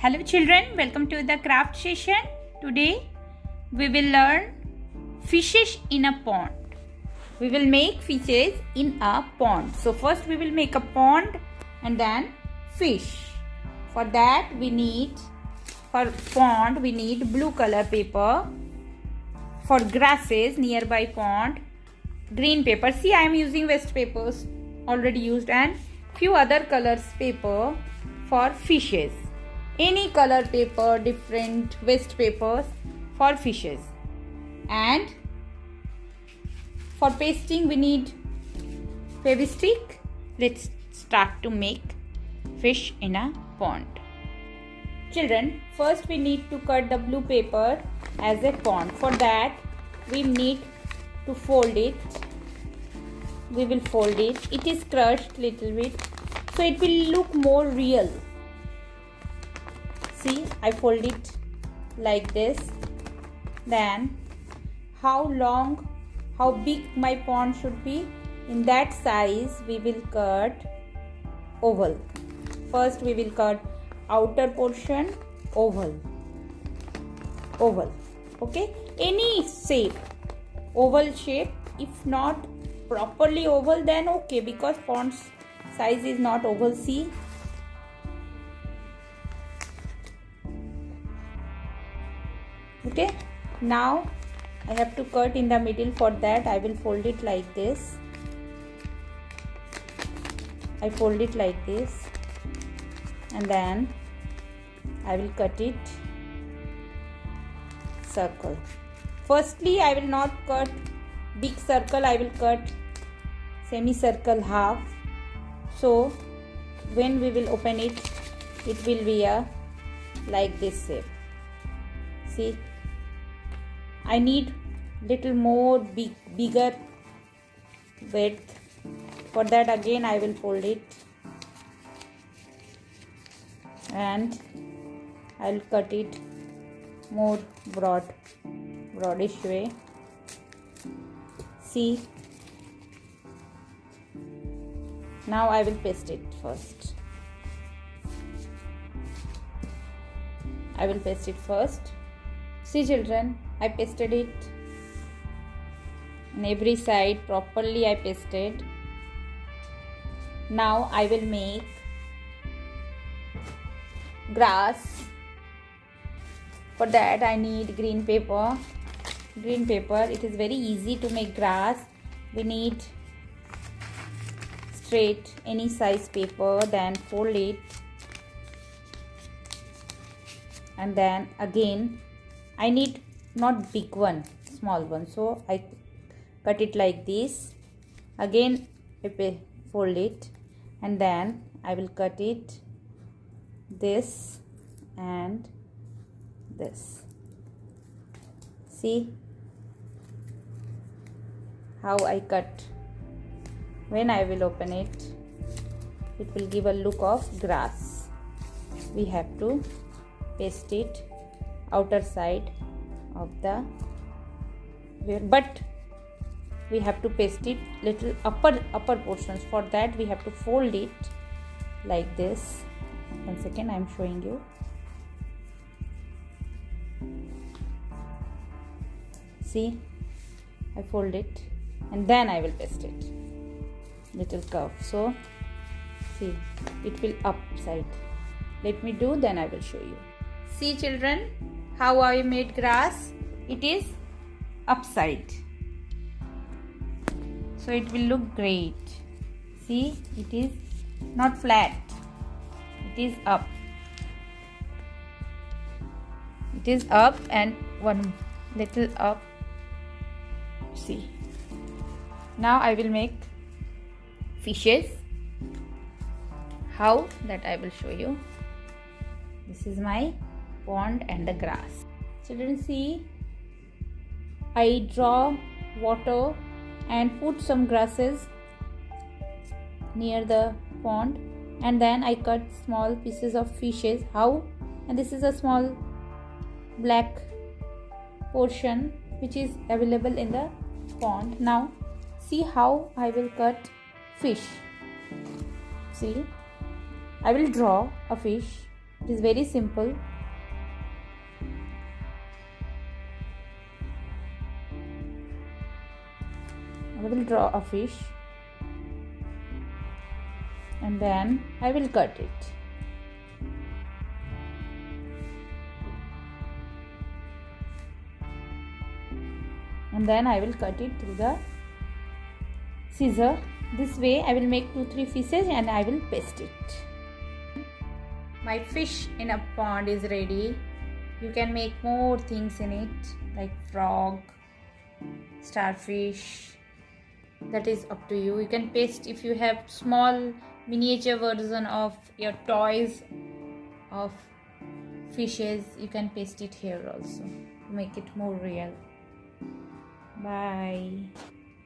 Hello children, welcome to the craft session. Today we will learn fishes in a pond. We will make fishes in a pond. So first we will make a pond and then fish. For that for pond we need blue color paper. For grasses nearby pond, green paper. See, I am using waste papers already used and few other colors paper for fishes. Any color paper, different waste papers for fishes. And for pasting we need Fevistick. Let's start to make fish in a pond. Children, first we need to cut the blue paper as a pond. For that we need to fold it. We will fold it. It is crushed little bit, so it will look more real. See, I fold it like this. Then how big my pond should be, in that size we will cut oval. First we will cut outer portion oval. Okay, any shape, oval shape. If not properly oval, then okay, because pond's size is not oval. See, okay, now I have to cut in the middle. For that I will fold it like this. I fold it like this and then I will cut it circle. Firstly I will not cut big circle, I will cut semicircle half. So when we will open it, it will be a like this shape. See, I need little more bigger width. For that again I will fold it and I will cut it more broadish way. See, now I will paste it first. I will paste it first. See children, I pasted it on every side properly. I pasted. Now I will make grass. For that I need green paper. It is very easy to make grass. We need straight any size paper, then fold it and then again I need not big one, small one, so I cut it like this. Again I fold it and then I will cut it this and this. See how I cut. When I will open it, it will give a look of grass. We have to paste it outer side of the, but we have to paste it little upper portions. For that we have to fold it like this. One second, I am showing you. See, I fold it and then I will paste it little curve. So see, it will upside. Let me do, then I will show you. See children, how I made grass. It is upside, so it will look great. See, it is not flat, it is up. It is up and one little up. See, now I will make fishes. How, that I will show you. This is my pond and the grass. Children, see, I draw water and put some grasses near the pond and then I cut small pieces of fishes. How? And this is a small black portion which is available in the pond. Now see how I will cut fish. See, I will draw a fish It is very simple. I will draw a fish and then I will cut it. And then I will cut it through the scissor. This way I will make 2-3 pieces and I will paste it. My fish in a pond is ready. You can make more things in it like frog, starfish. That is up to you. You can paste if you have small miniature version of your toys of fishes. You can paste it here also to make it more real. Bye.